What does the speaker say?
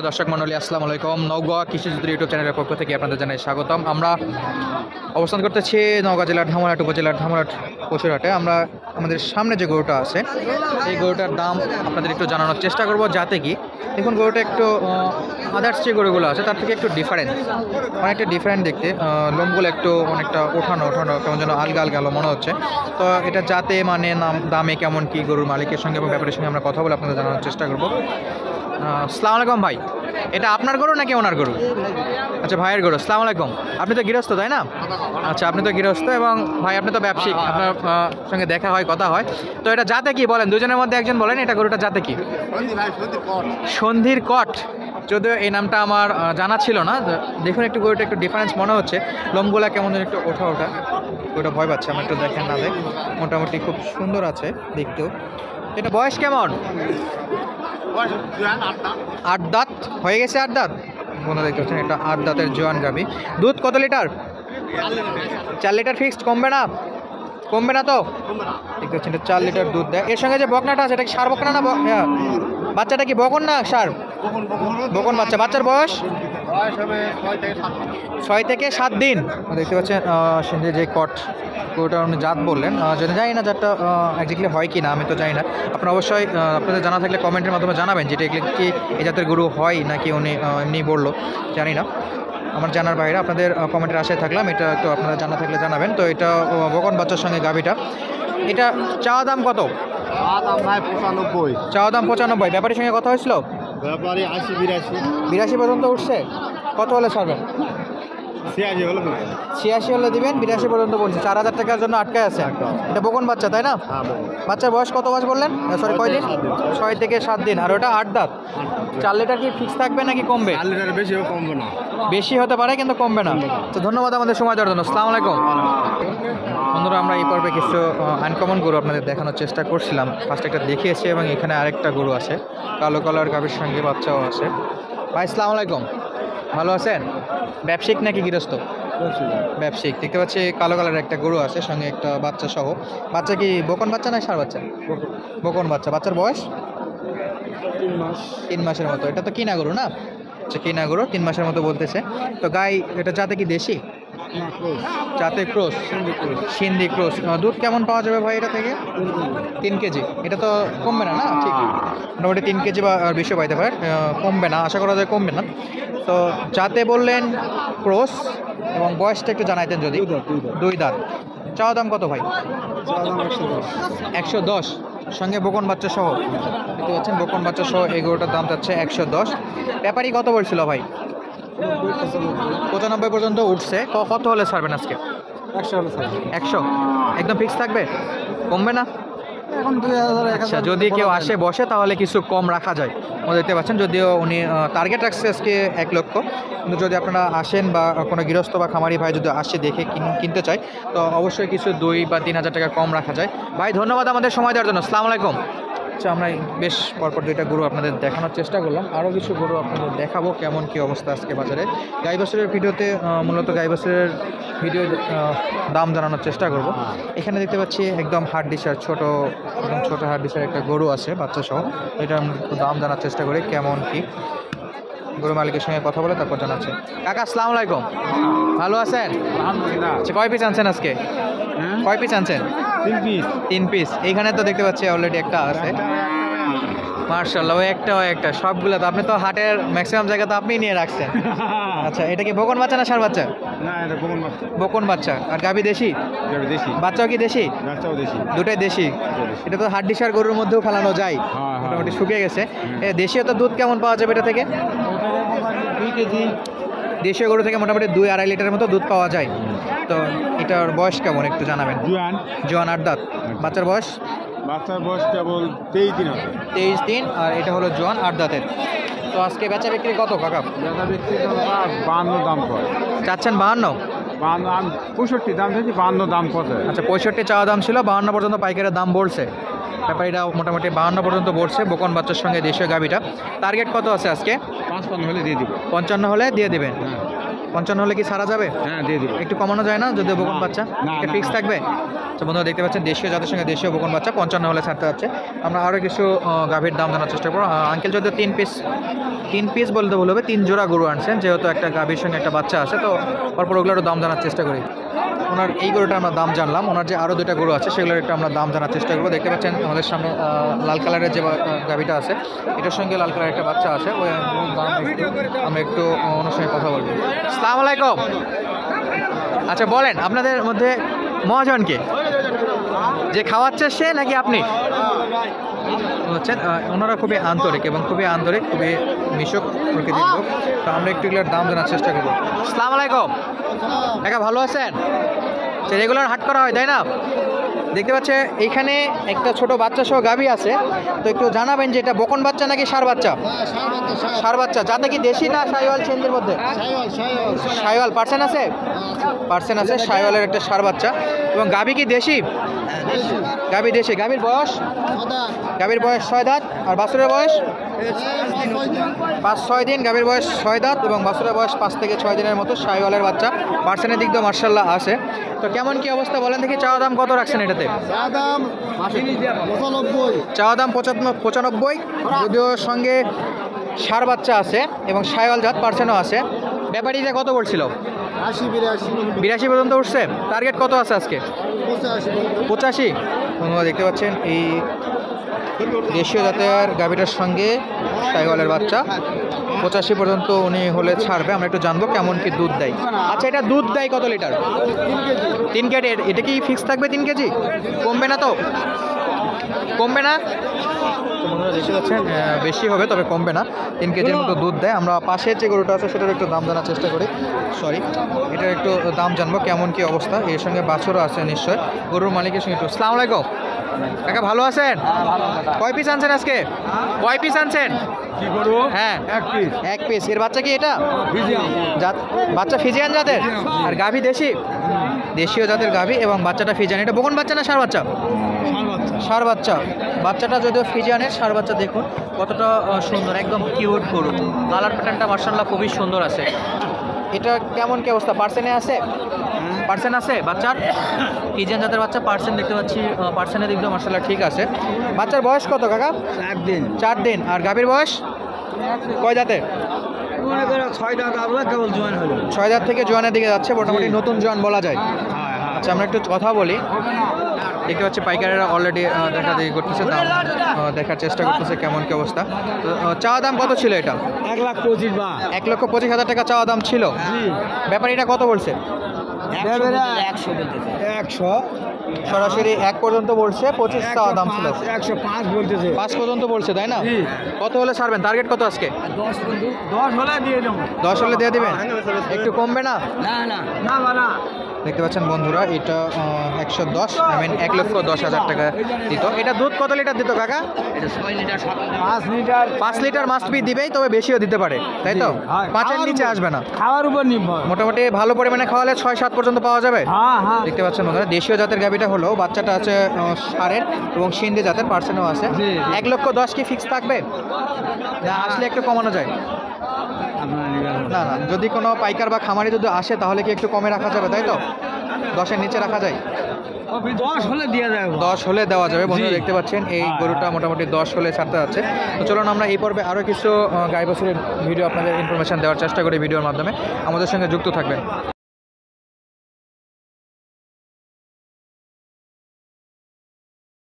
দর্শক মণ্ডলী আসসালামু আলাইকুম। নওগাঁ কৃষিযুদ্ধ ইউটিউব চ্যানেলের পক্ষ থেকে আপনাদের জানাই স্বাগতম। আমরা অবস্থান করতেছি নওগাঁ জেলার ধামরাট উপজেলার ধামরাট পশুরহাটে। আমরা আমাদের সামনে যে গরুটা আছে এই গরুটার দাম আপনাদের একটু জানানোর চেষ্টা করব। যাতে কি দেখুন গরুটা একটু আদার্স যে গরুগুলো আছে তার থেকে একটু অনেকটা ডিফারেন্ট দেখতে। লোমগুলো একটু অনেকটা ওঠানো কেমন যেন আলগা মনে হচ্ছে। তো এটা যাতে মানে দামে কেমন কি গরুর মালিকের সঙ্গে এবং ব্যাপারের সঙ্গে আমরা কথা বলে আপনাদের জানানোর চেষ্টা করব। আসসালামু আলাইকুম ভাই, এটা আপনার গরু নাকি ওনার গরু? আচ্ছা ভাইয়ের গরু। আসসালামু আলাইকুম। আপনি তো গৃহস্থ তাই না? আচ্ছা আপনি তো গৃহস্থ এবং ভাই আপনি তো ব্যবসায়িক, আপনার সঙ্গে দেখা হয় কথা হয়। তো এটা জাতে কি বলেন, দুজনের মধ্যে একজন বলেন এটা গরুটা জাতে কি? সন্ধির কট। যদিও এই নামটা আমার জানা ছিল না। দেখুন একটু গরুটা একটু ডিফারেন্স মনে হচ্ছে, লোমগুলা কেমন যেন একটু ওঠা গরুটা ভয় পাচ্ছে। আমার একটু দেখেন না দেখ, মোটামুটি খুব সুন্দর আছে দেখতেও। এটা বয়স কেমন? 8 দাঁত হয়ে গেছে। 8 দাঁত বন্ধু দেখতে পাচ্ছেন, এটা 8 দাঁতের জোয়ান গাভী। দুধ কত লিটার? 4 লিটার ফিক্সড, কমবে না তো? দেখতে পাচ্ছেন এটা 4 লিটার দুধ দেয়। এর সঙ্গে যে বকনাটা আছে এটা কি সার বকনা না বাচ্চাটা কি বকন না সার? বকন বাচ্চা। বাচ্চার বয়স 6 থেকে 7 দিন। দেখতে পাচ্ছেন সঙ্গে যে কট গরুটা উনি জাত বললেন, যদি জানি না জাতটা একজাক্টলি হয় কি না, আমি তো জানি না। আপনারা অবশ্যই আপনাদের জানা থাকলে কমেন্টের মাধ্যমে জানাবেন যেটা এগুলো কি এই জাতের গরু হয় নাকি উনি এমনি বললো, জানি না। আমার জানার বাইরে আপনাদের কমেন্টের আশায় থাকলাম, এটা একটু আপনারা জানা থাকলে জানাবেন। তো এটা বকন বাচ্চার সঙ্গে গাভীটা। এটা চাওয়া দাম কত? চাওয়া দাম 95। ব্যাপারীর সঙ্গে কথা হয়েছিল? 82 পর্যন্ত উঠছে। কত হলে ছাড়বেন? 86 হলে দিবেন। 82 পর্যন্ত বলছি। 4000 টাকার জন্য আটকায় আছে। এটা বকন বাচ্চা তাই না? বাচ্চার বয়স কত মাস বললেন? সরি কয়দিন? 6 থেকে 7 দিন। আর ওটা 8 দাঁত। 4 লিটার কি ফিক্স থাকবে নাকি কমবে? 4 লিটার বেশিও কমবে না। বেশি হতে পারে কিন্তু কমবে না। তো ধন্যবাদ আমাদের সময় দেওয়ার জন্য। আসসালামু আলাইকুম বন্ধুরা, আমরা এই পর্বে কিছু আনকমন গরু আপনাদের দেখানোর চেষ্টা করছিলাম। ফার্স্ট একটা দেখিয়েছি এবং এখানে আরেকটা গরু আছে কালো কালার গাভীর সঙ্গে বাচ্চাও আছে। ভাই আসসালামু আলাইকুম, ভালো আছেন? ব্যবসায়িক নাকি গৃহস্থ? ব্যবসায়িক। দেখতে পাচ্ছি কালো কালারের একটা গরু আছে সঙ্গে একটা বাচ্চা সহ। বাচ্চা কি বকন বাচ্চা না ষাঁড় বাচ্চা? বকন বাচ্চা। বাচ্চার বয়স 3 মাসের মতো। এটা তো কিনা গরু না? আচ্ছা কিনা গরু, 3 মাসের মতো বলতেছে। তো গাই এটা জাতে কি দেশি? জাতে ক্রস, সিন্ধি ক্রস। দুধ কেমন পাওয়া যাবে ভাই এটা থেকে? 3 কেজি। এটা তো কমবে না, না ঠিক মোটামুটি 3 কেজি বা বেশি পাইতে পারে, কমবে না, আশা করা যায় কমবে না। তো যাতে বললেন ক্রস এবং বয়সটা একটু জানাইতেন যদি। 2 দাঁত। চাওয়া দাম কত ভাই? 110 সঙ্গে বকন বাচ্চা সহ। দেখতে পাচ্ছেন বকন বাচ্চা সহ এই গরুটার দাম যাচ্ছে 110। ব্যাপারী কত বলছিল ভাই? 95 পর্যন্ত উঠছে। কত হলে ছাড়বেন আজকে? 100 একদম ফিক্স থাকবে, কমবে না? এখন 2000। আচ্ছা যদি কেউ আসে বসে তাহলে কিছু কম রাখা যায়। দেখতে পাচ্ছেন যদিও উনি টার্গেট রাখছে আজকে 1 লক্ষ, কিন্তু যদি আপনারা আসেন বা কোনো গৃহস্থ বা খামারি ভাই যদি আসে দেখে কিনতে চায় তো অবশ্যই কিছু 2 বা 3000 টাকা কম রাখা যায়। ভাই ধন্যবাদ আমাদের সময় দেওয়ার জন্য। আসসালামু আলাইকুম। আচ্ছা আমরা বেশ পরপর 2টা গরু আপনাদের দেখানোর চেষ্টা করলাম, আরও কিছু গরু আপনাদের দেখাবো কেমন কি অবস্থা আজকে বাজারে। গাই বাছুরের ভিডিওতে মূলত গাই বাছুরের ভিডিও দাম জানানোর চেষ্টা করব। এখানে দেখতে পাচ্ছি একদম হাড্ডিসার একদম ছোটো হাড্ডিসার একটা গরু আছে বাচ্চা সহ। এটা একটু দাম জানার চেষ্টা করি কেমন কি। গরু মালিকের সঙ্গে কথা বলে তারপর জানাচ্ছে। কাকা আসসালামু আলাইকুম, ভালো আছেন? আচ্ছা কয় পিস আনছেন আজকে? কয় পিস আনছেন? 3 পিস। এইখানে তো দেখতে পাচ্ছি অলরেডি একটা আছে। মার্শাল্লাহ, ওই একটা সবগুলো তো আপনি তো হাটের ম্যাক্সিমাম জায়গা তো আপনি নিয়ে রাখছেন। আচ্ছা এটা কি বকন বাচ্চা না ষাঁড় বাচ্চা? না এটা বকন বাচ্চা। বকন বাচ্চা। আর গাভী দেশি? দেশি। বাচ্চাও কি দেশি? বাচ্চাও দেশি। দুটাই দেশি। এটা তো হাড্ডিসার গরুর মধ্যেও ফেলানো যায়, মোটামুটি শুকিয়ে গেছে। দেশীয় তো দুধ কেমন পাওয়া যাবে এটা থেকে? 2 কেজি। দেশীয় গরু থেকে মোটামুটি 2-2.5 লিটারের মতো দুধ পাওয়া যায়। তো এটার বয়স কেমন একটু জানাবেন? জোয়ান 8 দাঁত। বাচ্চার বয়স? বাচ্চার বয়স কেবল 23 দিন আছে। 23 দিন। আর এটা হলো জোয়ান 8 দাঁতের। তো আজকে বেচা বিক্রি কত কাকা? বেচা বিক্রি 52 দাম পড়ে। চাচ্ছেন 52? 65 দাম চাইছি, 52 দাম পড়ে। আচ্ছা 65 চাওয়া দাম ছিল, 52 পর্যন্ত পাইকারের দাম বলছে। ব্যাপারীরা মোটামুটি 52 পর্যন্ত বলছে বকন বাচ্চার সঙ্গে দেশীয় গাভীটা। টার্গেট কত আছে আজকে? 55 হলে দিয়ে দিব। 55 হলে দিয়ে দেবেন। 55 হলে কি ছাড়া যাবে? হ্যাঁ দিয়ে দিব। একটু কমানো যায় না যদিও বকন না, বাচ্চা? না, এটা না, ফিক্স না। থাকবে? তো বন্ধুরা দেখতে পাচ্ছেন দেশীয় জাতের সঙ্গে দেশীয় বকন বাচ্চা 55 হলে ছাড়তে যাচ্ছে। আমরা আরও কিছু গাভীর দাম জানার চেষ্টা করবো। আঙ্কেল যদিও 3 পিস বলতে ভুল হবে, 3 জোড়া গরু আনছেন, যেহেতু একটা গাভীর সঙ্গে একটা বাচ্চা আছে, তো পরপর ওগুলোরও দাম জানার চেষ্টা করি। ওনার এই গরুটা আমরা দাম জানলাম, ওনার যে আরও 2টা গরু আছে সেগুলোর একটু আমরা দাম জানার চেষ্টা করবো। দেখতে পাচ্ছেন আমাদের সামনে লাল কালারের যে গাভীটা আছে, এটার সঙ্গে লাল কালারের একটা বাচ্চা আছে, ওই দাম আমরা একটু ওনার সঙ্গে কথা বলবো। আসসালামু আলাইকুম। আচ্ছা বলেন, আপনাদের মধ্যে মহাজনকে যে খাওয়াচ্ছে সে নাকি আপনি? হচ্ছেন ওনারা খুবই আন্তরিক এবং খুবই মিশুক প্রকৃতির লোক, তো আমরা একটু এগুলোর দাম জানার চেষ্টা করবো। আসসালামু আলাইকুম। একা ভালো আছেন? রেগুলার হাট করা হয় তাই না? দেখতে পাচ্ছে এইখানে একটা ছোট বাচ্চা সহ গাভী আছে, তো একটু জানাবেন যে এটা বকন বাচ্চা নাকি ষাঁড় বাচ্চা? ষাঁড় বাচ্চা। যাতে কি দেশি না সাইওয়াল চেঞ্জের মধ্যে? সাইওয়াল পার্সেন্ট আছে? পার্সেন্ট আছে, সাইওয়ালের একটা ষাঁড় বাচ্চা। এবং গাভী কি দেশি? গাভী দেশি। গাভীর বয়স? গাভীর বয়স 6 দাঁত। আর বাছুরের বয়স 5-6 দিন। গাভীর বয়স 6 দাঁত এবং বাছুরের বয়স 5 থেকে 6 দিনের মতো। সাইওয়ালের বাচ্চা, পার্সেন্টের দিক দিয়ে মার্শাল্লাহ আছে। তো কেমন কি অবস্থা বলেন দেখি? চাওয়া দাম কত রাখছেন এটাতে? চাওয়া দাম 95। যদিও সঙ্গে ষাঁড় বাচ্চা আছে এবং সাইওয়াল জাত পার্সেন্টও আছে। ব্যাপারীরা কত বলছিল? 82 পর্যন্ত উঠছে। টার্গেট কত আছে আজকে? 85। বন্ধুরা দেখতে পাচ্ছেন এই দেশীয় জাতের গাভীটার সঙ্গে সাইওয়ালের বাচ্চা 85 পর্যন্ত উনি হলে ছাড়বে। আমরা একটু জানবো কেমন কি দুধ দেয়। আচ্ছা, এটা দুধ দেয় কত লিটার? 3 কেজি। এটা কি ফিক্স থাকবে 3 কেজি? কমবে না তো? কমবে না? দেখতে পাচ্ছেন বেশি হবে, তবে কমবে না। 3 কেজির মতো দুধ দেয়। আমরা পাশের যে গরুটা আছে সেটার একটু দাম জানার চেষ্টা করি। এটার একটু দাম জানবো কেমন কি অবস্থা। এর সঙ্গে বাছুরও আছে নিশ্চয়। গরুর মালিকের সঙ্গে একটু। আসসালামু আলাইকুম। কাকা ভালো আছেন? কয় পিস আনছেন আজকে? কয় পিস আনছেন? কি করব? হ্যাঁ, 1 পিস। এর বাচ্চা কি এটা? জাত বাচ্চা ফিজিয়ান জাতের? আর গাভী দেশি? দেশীয় জাতের গাভী এবং বাচ্চাটা ফিজিয়ান। এটা বকন বাচ্চা না ষাঁড় বাচ্চা? ষাঁড় বাচ্চা। বাচ্চাটা যদিও ফিজিয়ানের, ষাঁড় বাচ্চা দেখুন কতটা সুন্দর, একদম কিউট গরু। কালার প্যাটার্নটা মার্শাল্লাহ খুবই সুন্দর আছে। এটা কেমন কি অবস্থা? পার্সেন্টে আছে? পার্সেন্ট আছে বাচ্চার? ফিজিয়ান জাতের বাচ্চা, পার্সেন্ট দেখতে পাচ্ছি। পার্সেন্টের দিক দিয়ে মার্শাল্লাহ ঠিক আছে। বাচ্চার বয়স কত কাকা? 4 দিন। 4 দিন। আর গাভীর বয়স কয় দাঁতের? 6 দাঁত আবলা কেবল জয়েন হলো। 6 দাঁত থেকে জোয়ানের দিকে যাচ্ছে, মোটামুটি নতুন জোয়ান বলা যায়। আচ্ছা, আমরা একটু কথা বলি। দেখতে পাচ্ছি পাইকারেরা অলরেডি দেখা দেখি করতেছে, দাম দেখার চেষ্টা করতেছে কেমন কি অবস্থা। তো চাওয়া দাম কত ছিল এটা? 1,25,000 বা 1,25,000 টাকা চাওয়া দাম ছিল। ব্যাপারীটা কত বলছে? 100 সরাসরি 1 পর্যন্ত বলছে, 25 চাওয়া দাম ছিল। 105 বলতেছে। 5 পর্যন্ত বলছে তাই না? কত হলে ছাড়বেন? টার্গেট কত আজকে? 10 হলে দিয়ে দেবো। 10 হলে দিয়ে দিবেন? একটু কমবে না? না। দেখতে পাচ্ছেন বন্ধুরা, এটা 110, I mean 1,10,000 টাকা দিত। এটা দুধ কত লিটার দিত কাকা? 5 লিটার মাস্ট বি দিবেই, তবে বেশিও দিতে পারে তাই তো? 5-এর নিচে আসবে না। খাওয়ার উপর নির্ভর। মোটামুটি ভালো পরিমাণে খাওয়ালে 6-7 পর্যন্ত পাওয়া যাবে। হ্যাঁ। দেখতে পাচ্ছেন বন্ধুরা, দেশীয় জাতের গাভীটা হলো, বাচ্চাটা আছে ষাঁড়ের এবং সিন্ধি জাতের, পার্সেন্টও আছে। 1,10,000 কি ফিক্স থাকবে না আসলে একটু কমানো যায়? না, যদি কোনো পাইকার বা খামারি যদি আসে তাহলে কি একটু কমে রাখা যাবে তাই তো? 10-এর নিচে রাখা যায়? 10 হলে দিয়ে দেবো। 10 হলে দেওয়া যাবে। বন্ধুরা দেখতে পাচ্ছেন এই গরুটা মোটামুটি 10 হলে ছাড়তে যাচ্ছে। তো চলুন আমরা এই পর্বে আরও কিছু গাই বাছুরের ভিডিও আপনাদের ইনফরমেশন দেওয়ার চেষ্টা করি ভিডিওর মাধ্যমে। আমাদের সঙ্গে যুক্ত থাকবেন।